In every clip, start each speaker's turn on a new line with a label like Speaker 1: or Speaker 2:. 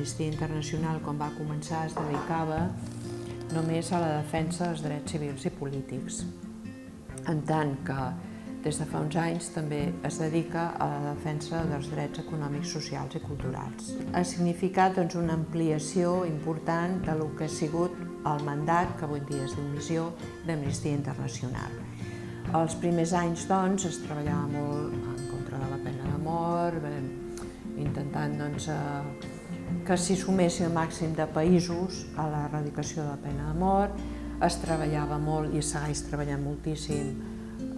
Speaker 1: Amnistia Internacional, quan va començar, es dedicava només a la defensa dels drets civils i polítics, en tant que des de fa uns anys també es dedica a la defensa dels drets econòmics, socials i culturals. Ha significat una ampliació important del que ha sigut el mandat, que avui dia es diu missió, d'Amnistia Internacional. Els primers anys, doncs, es treballava molt en contra de la pena de mort, intentant que s'hi sumessin el màxim de països a l'erradicació de la pena de mort. Es treballava molt i es segueix treballant moltíssim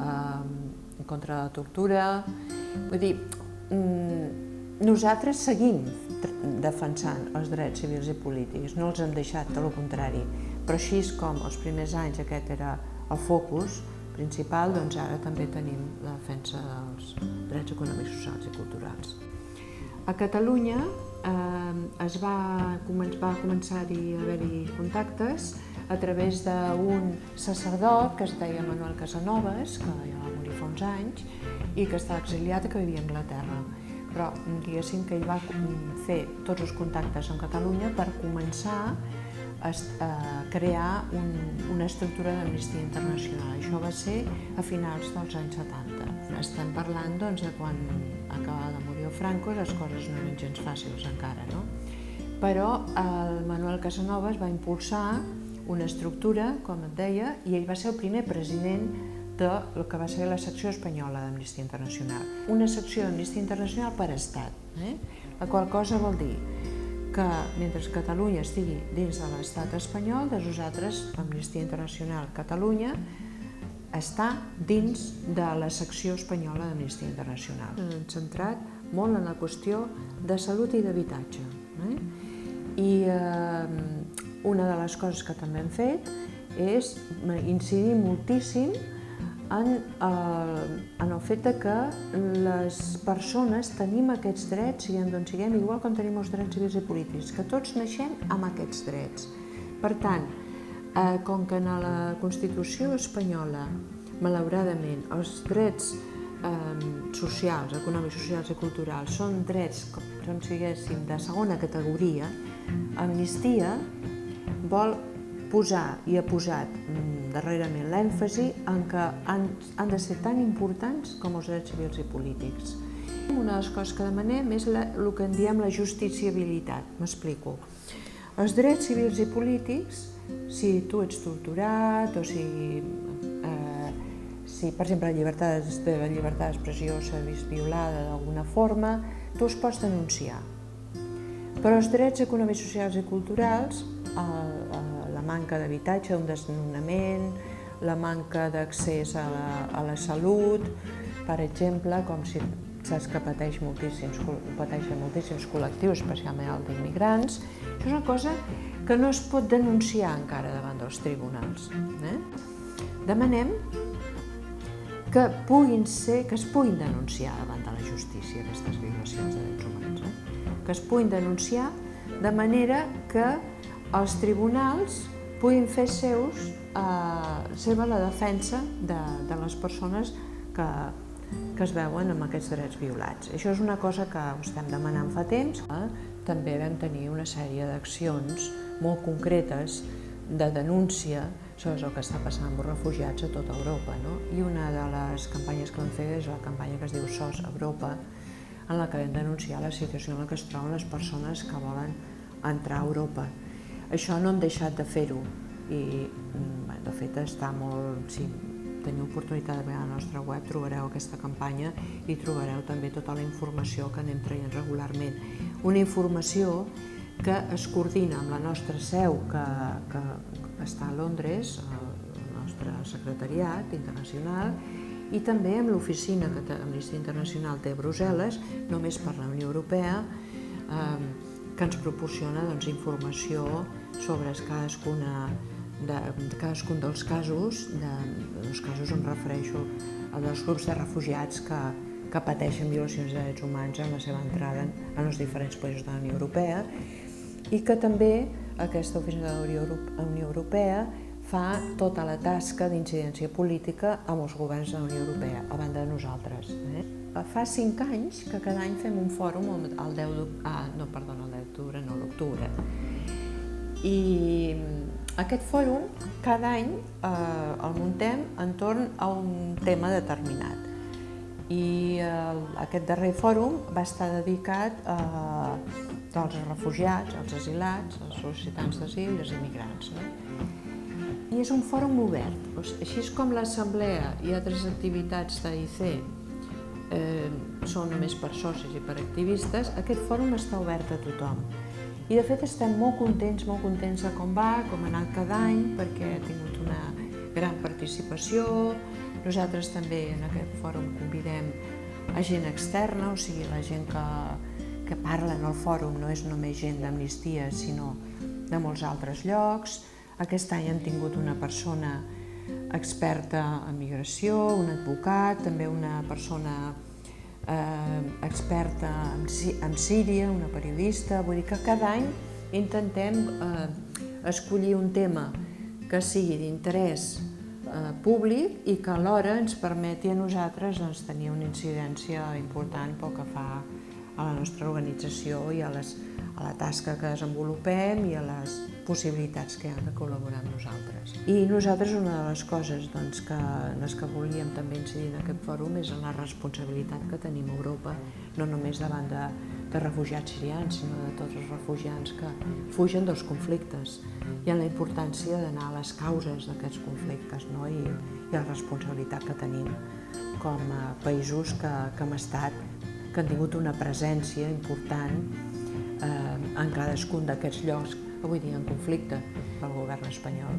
Speaker 1: en contra de la tortura. Vull dir, nosaltres seguim defensant els drets civils i polítics, no els hem deixat, tot el contrari, però així com els primers anys aquest era el focus principal, doncs ara també tenim la defensa dels drets econòmics, socials i culturals. A Catalunya va començar-hi a haver-hi contactes a través d'un sacerdot que es deia Manuel Casanovas, que ja va morir fa uns anys i que estava exiliat i que vivia a Anglaterra. Però diguéssim que ell va fer tots els contactes amb Catalunya per començar a crear una estructura d'Amnistia Internacional. Això va ser a finals dels anys 70. Estem parlant de quan acabava de morir Franco, les coses no eren gens fàcils encara, no? Però el Manuel Casanovas va impulsar una estructura, com et deia, i ell va ser el primer president del que va ser la secció espanyola d'Amnistia Internacional. Una secció d'Amnistia Internacional per estat, la qual cosa vol dir que mentre Catalunya estigui dins de l'estat espanyol, nosaltres, Amnistia Internacional Catalunya, està dins de la secció espanyola d'Amnistia Internacional. Hem centrat molt en la qüestió de salut i d'habitatge. I una de les coses que també hem fet és incidir moltíssim en el fet que les persones tenim aquests drets, siguem d'on siguem, igual com tenim els drets civils i polítics, que tots naixem amb aquests drets. Per tant, com que en la Constitució espanyola, malauradament, els drets socials, econòmics, socials i culturals són drets, com diguéssim, de segona categoria, Amnistia vol posar i ha posat darrerament l'èmfasi en que han de ser tan importants com els drets civils i polítics. Una de les coses que demanem és el que en diem la justiciabilitat. M'explico. Els drets civils i polítics, si tu ets torturat o si, per exemple, la llibertat d'expressió s'ha vist violada d'alguna forma, tu els pots denunciar. Però els drets econòmics, socials i culturals, la manca d'habitatge, un desnonament, la manca d'accés a la salut, per exemple, com si saps que pateixen moltíssims col·lectius, especialment els d'immigrants, això és una cosa que no es pot denunciar encara davant dels tribunals. Demanem que es puguin denunciar davant de la justícia aquestes violacions de drets humans, que es puguin denunciar de manera que els tribunals puguin fer seva la defensa de les persones que es veuen amb aquests drets violats. Això és una cosa que ho estem demanant fa temps. També vam tenir una sèrie d'accions molt concretes de denúncia sobre el que està passant amb els refugiats a tota Europa. I una de les campanyes que vam fer és la campanya que es diu SOS Europa, en la que vam denunciar la situació en la que es troben les persones que volen entrar a Europa. Això no hem deixat de fer-ho i, de fet, està molt... Si teniu oportunitat de veure a la nostra web, trobareu aquesta campanya i trobareu també tota la informació que anem traient regularment. Una informació que es coordina amb la nostra seu, que està a Londres, el nostre secretariat internacional, i també amb l'oficina que Amnistia Internacional té a Brussel·les, només per la Unió Europea, que ens proporciona informació sobre cadascun dels casos, em refereixo als grups de refugiats que pateixen violacions de drets humans en la seva entrada en els diferents països de la Unió Europea, i que també aquesta oficina de la Unió Europea fa tota la tasca d'incidència política amb els governs de la Unió Europea, a banda de nosaltres. fa 5 anys que cada any fem un fòrum el 10 d'octubre, no, l'octubre. I aquest fòrum cada any el muntem entorn a un tema determinat. I aquest darrer fòrum va estar dedicat als refugiats, als asilats, als sol·licitants d'asil i als immigrants. I és un fòrum obert. Així com l'assemblea i altres activitats d'AIC són només per socis i per activistes, aquest fòrum està obert a tothom. I de fet estem molt contents de com va, com ha anat cada any, perquè ha tingut una gran participació. Nosaltres també en aquest fòrum convidem a gent externa, o sigui, la gent que parla en el fòrum no és només gent d'Amnistia, sinó de molts altres llocs. Aquest any hem tingut una persona experta en migració, un advocat, també una persona experta en Síria, una periodista. Vull dir que cada any intentem escollir un tema que sigui d'interès públic i que alhora ens permeti a nosaltres tenir una incidència important pel que fa a la nostra organització i a la tasca que desenvolupem i a les possibilitats que hi ha de col·laborar amb nosaltres. I nosaltres una de les coses en les que volíem també incidir en aquest fòrum és en la responsabilitat que tenim a Europa, no només davant de refugiats sirians, sinó de tots els refugiats que fugen dels conflictes i en la importància d'anar a les causes d'aquests conflictes i la responsabilitat que tenim com a països que hem estat, que han tingut una presència important en cadascun d'aquests llocs, avui dia en conflicte. El govern espanyol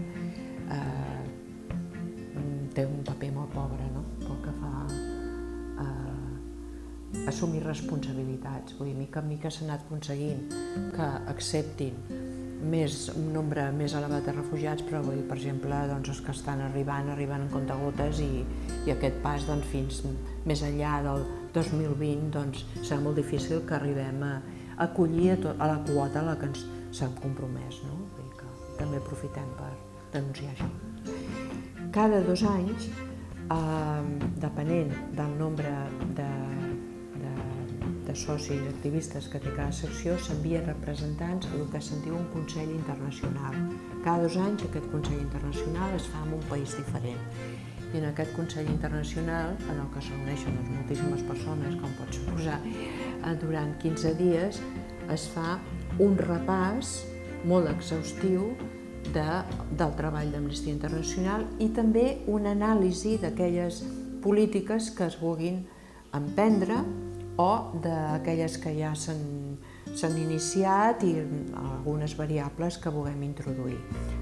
Speaker 1: té un paper molt pobre pel que fa a assumir responsabilitats. Vull dir, mica en mica s'ha anat aconseguint que acceptin un nombre més elevat de refugiats, però per exemple els que estan arriben en comptagotes i aquest pas fins més enllà del 2020 serà molt difícil que arribem a acollir a la quota a la que ens s'han compromès. Vull dir que també aprofitem per denunciar això. Cada 2 anys, depenent del nombre de socis i activistes que té cada secció, s'envien representants a el que se'n diu un Consell Internacional. Cada 2 anys aquest Consell Internacional es fa en un país diferent. I en aquest Consell Internacional, en el que es reuneixen moltíssimes persones, com pot suposar, durant 15 dies es fa un repàs molt exhaustiu del treball d'Amnistia Internacional i també una anàlisi d'aquelles polítiques que es vulguin emprendre o d'aquelles que ja s'han iniciat i algunes variables que vulguem introduir.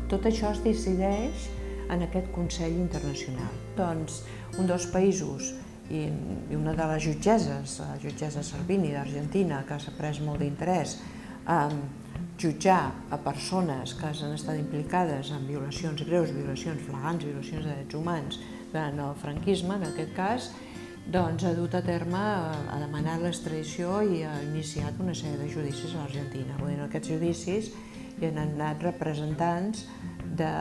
Speaker 1: Tot això es decideix en aquest Consell Internacional. Un dels països i una de les jutgesses, la jutgessa Salvini d'Argentina, que s'ha pres molt d'interès en jutjar a persones que han estat implicades en violacions greus, violacions flagrants, violacions de drets humans durant el franquisme, en aquest cas, ha dut a terme, ha demanat l'extradició i ha iniciat una sèrie de judicis a l'Argentina. En aquests judicis hi han anat representants de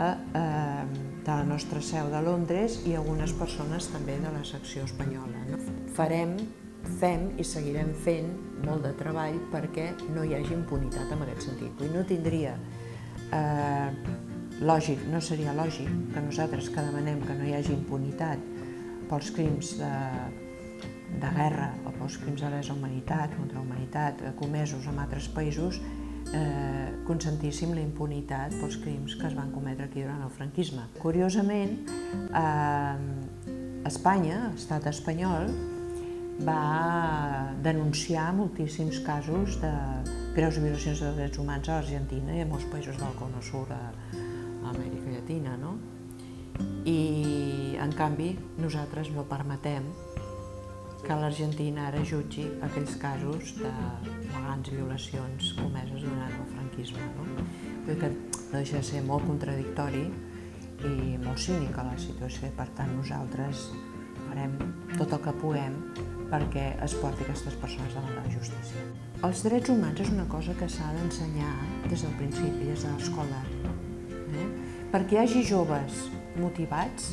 Speaker 1: la nostra seu de Londres i algunes persones també de la secció espanyola. Fem i seguirem fent molt de treball perquè no hi hagi impunitat en aquest sentit. No tindria lògic, no seria lògic que nosaltres que demanem que no hi hagi impunitat pels crims de guerra o pels crims de lesa humanitat, contra la humanitat, comesos en altres països, consentíssim la impunitat pels crims que es van cometre aquí durant el franquisme. Curiosament, Espanya, l'estat espanyol, va denunciar moltíssims casos de greus violacions de drets humans a l'Argentina i a molts països del Cono Sur, a l'Amèrica Llatina. I, en canvi, nosaltres no permetem que l'Argentina ara jutgi aquells casos de flagrants violacions comeses durant el franquisme. Vull dir que no deixa de ser molt contradictori i molt cínica la situació i, per tant, nosaltres farem tot el que puguem perquè es porti aquestes persones davant de la justícia. Els drets humans és una cosa que s'ha d'ensenyar des del principi, des de l'escola. Perquè hi hagi joves motivats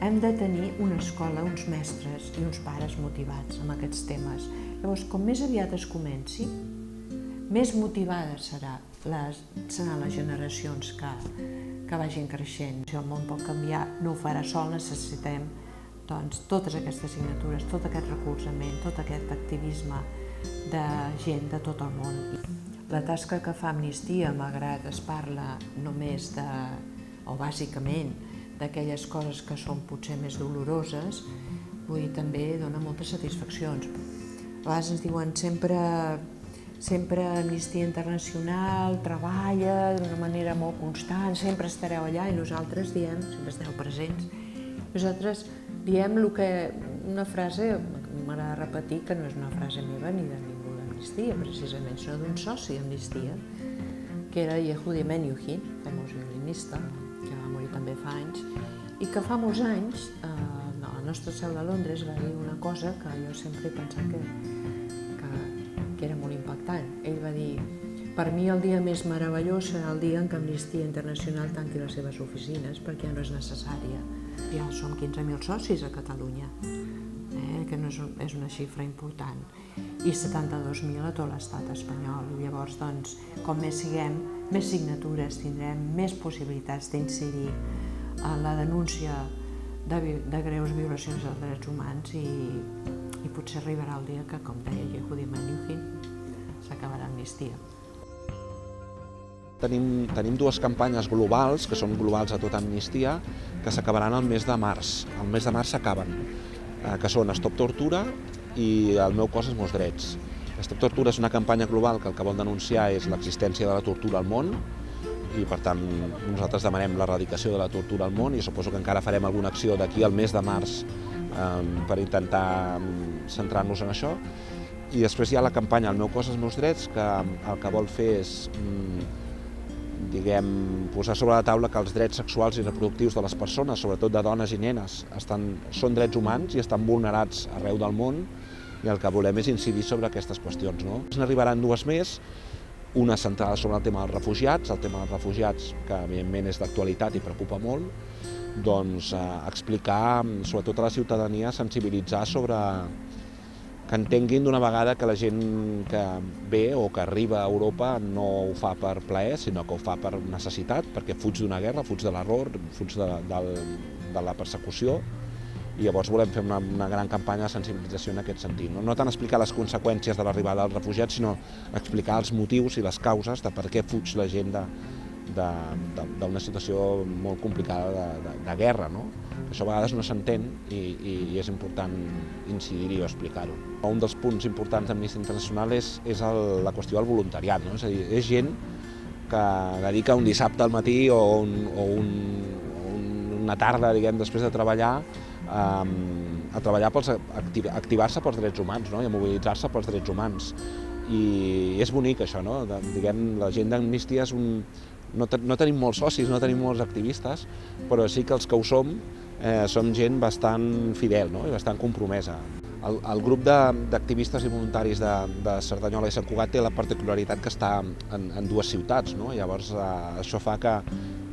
Speaker 1: hem de tenir una escola, uns mestres i uns pares motivats amb aquests temes. Llavors, com més aviat es comenci, més motivades seran les generacions que vagin creixent. Si el món pot canviar, no ho farà sol, necessitem totes aquestes signatures, tot aquest recolzament, tot aquest activisme de gent de tot el món. La tasca que fa Amnistia, malgrat es parla només o bàsicament, d'aquelles coses que són potser més doloroses, també dona moltes satisfaccions. A vegades ens diuen sempre Amnistia Internacional treballa d'una manera molt constant, sempre estareu allà, i nosaltres diem, sempre esteu presents, nosaltres diem una frase, m'agrada repetir, que no és una frase meva ni de ningú d'Amnistia, precisament, sinó d'un soci d'Amnistia, que era Yehudi Menuhin, famós violinista, que va morir també fa anys, i que fa molts anys, a la nostra seu de Londres, va dir una cosa que jo sempre he pensat que era molt impactant. Ell va dir: per mi el dia més meravellós serà el dia en què Amnistia Internacional tanqui les seves oficines, perquè ja no és necessària. Ja som 15.000 socis a Catalunya, que no és una xifra important, i 72.000 a tot l'estat espanyol. Llavors, com més siguem, més signatures tindrem, més possibilitats d'incidir en la denúncia de greus violacions dels drets humans, i potser arribarà el dia que, com deia Yehudi Menuhin, s'acabarà Amnistia.
Speaker 2: Tenim dues campanyes globals, que són globals a tota Amnistia, que s'acabaran el mes de març. El mes de març s'acaben, que són Stop Tortura i El meu cos, els meus drets. Stop Tortura és una campanya global que el que vol denunciar és l'existència de la tortura al món, i per tant nosaltres demanem l'erradicació de la tortura al món, i suposo que encara farem alguna acció d'aquí al mes de març per intentar centrar-nos en això. I després hi ha la campanya El meu cos, els meus drets, que el que vol fer és posar sobre la taula que els drets sexuals i reproductius de les persones, sobretot de dones i nenes, són drets humans i estan vulnerats arreu del món, i el que volem és incidir sobre aquestes qüestions. N'arribaran dues més, una centrada sobre el tema dels refugiats, que evidentment és d'actualitat i preocupa molt, explicar, sobretot a la ciutadania, sensibilitzar sobre que entenguin d'una vegada que la gent que ve o que arriba a Europa no ho fa per plaer, sinó que ho fa per necessitat, perquè fuig d'una guerra, fuig de l'error, fuig de la persecució, i llavors volem fer una gran campanya de sensibilització en aquest sentit. No tant explicar les conseqüències de l'arribada dels refugiats, sinó explicar els motius i les causes de per què fuig la gent d'una situació molt complicada de guerra. Això a vegades no s'entén i és important incidir-hi o explicar-ho. Un dels punts importants d'Amnistia Internacional és la qüestió del voluntariat. És a dir, és gent que dedica un dissabte al matí o una tarda, després de treballar, a treballar a activar-se pels drets humans, i a mobilitzar-se pels drets humans. I és bonic això, la gent d'Amnistia no tenim molts socis, no tenim molts activistes, però sí que els que ho som gent bastant fidel i bastant compromesa. El grup d'activistes i voluntaris de Cerdanyola i Sant Cugat té la particularitat que està en dues ciutats. Llavors això fa que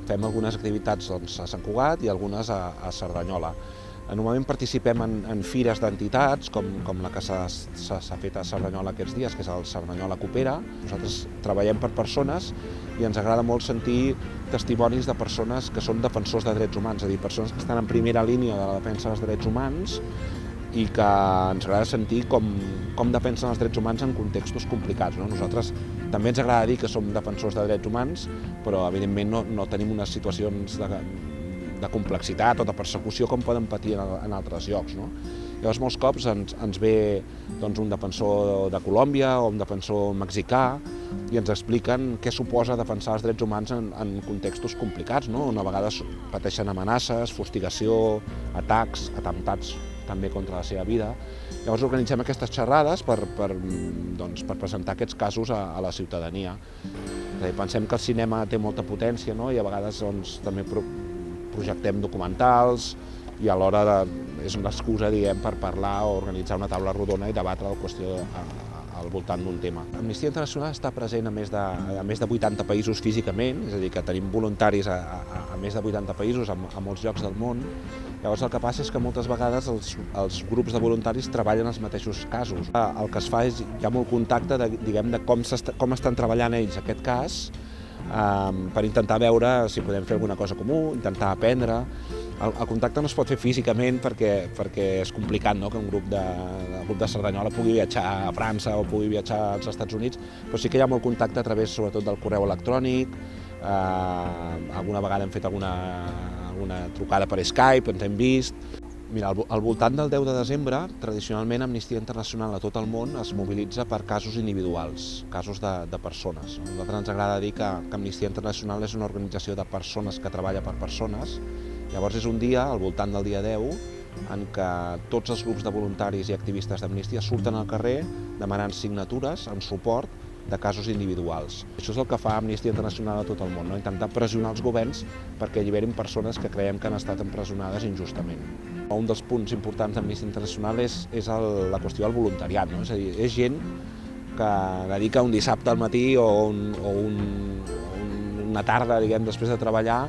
Speaker 2: fem algunes activitats a Sant Cugat i algunes a Cerdanyola. Normalment participem en fires d'entitats, com la que s'ha fet a Cerdanyola aquests dies, que és el Cerdanyola Coopera. Nosaltres treballem per persones i ens agrada molt sentir testimonis de persones que són defensors de drets humans, és a dir, persones que estan en primera línia de la defensa dels drets humans i que ens agrada sentir com defensen els drets humans en contextos complicats. Nosaltres també ens agrada dir que som defensors de drets humans, però evidentment no tenim unes situacions de complexitat o de persecució com poden patir en altres llocs. Llavors molts cops ens ve un defensor de Colòmbia o un defensor mexicà i ens expliquen què suposa defensar els drets humans en contextos complicats, on a vegades pateixen amenaces, fustigació, atacs, atemptats també contra la seva vida. Llavors organitzem aquestes xerrades per presentar aquests casos a la ciutadania. Pensem que el cinema té molta potència i a vegades també projectem documentals i alhora és una excusa per parlar o organitzar una taula rodona i debatre la qüestió al voltant d'un tema. Amnistia Internacional està present a més de 80 països físicament, és a dir, que tenim voluntaris a més de 80 països, a molts llocs del món. Llavors el que passa és que moltes vegades els grups de voluntaris treballen els mateixos casos. El que es fa és, hi ha molt contacte de com estan treballant ells aquest cas, per intentar veure si podem fer alguna cosa comú, intentar aprendre. El contacte no es pot fer físicament perquè és complicat, no?, que un grup de Cerdanyola pugui viatjar a França o pugui viatjar als Estats Units, però sí que hi ha molt contacte a través sobretot del correu electrònic. Alguna vegada hem fet alguna trucada per Skype, ens hem vist. Mira, al voltant del 10 de desembre, tradicionalment Amnistia Internacional a tot el món es mobilitza per casos individuals, casos de persones. A nosaltres ens agrada dir que Amnistia Internacional és una organització de persones que treballa per persones. Llavors és un dia, al voltant del dia 10, en què tots els grups de voluntaris i activistes d'Amnistia surten al carrer demanant signatures en suport de casos individuals. Això és el que fa Amnistia Internacional a tot el món, no? Intentar pressionar els governs perquè alliberin persones que creiem que han estat empresonades injustament. Un dels punts importants d'Amnistia Internacional és la qüestió del voluntariat, no? És a dir, és gent que dedica un dissabte al matí o una tarda, diguem, després de treballar,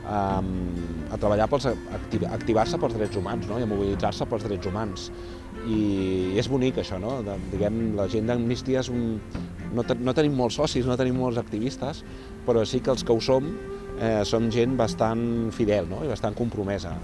Speaker 2: a treballar a activar-se pels drets humans, no?, i a mobilitzar-se pels drets humans. I és bonic això, no? Diguem, la gent d'Amnistia no tenim molts socis, no tenim molts activistes, però sí que els que ho som gent bastant fidel, no?, i bastant compromesa.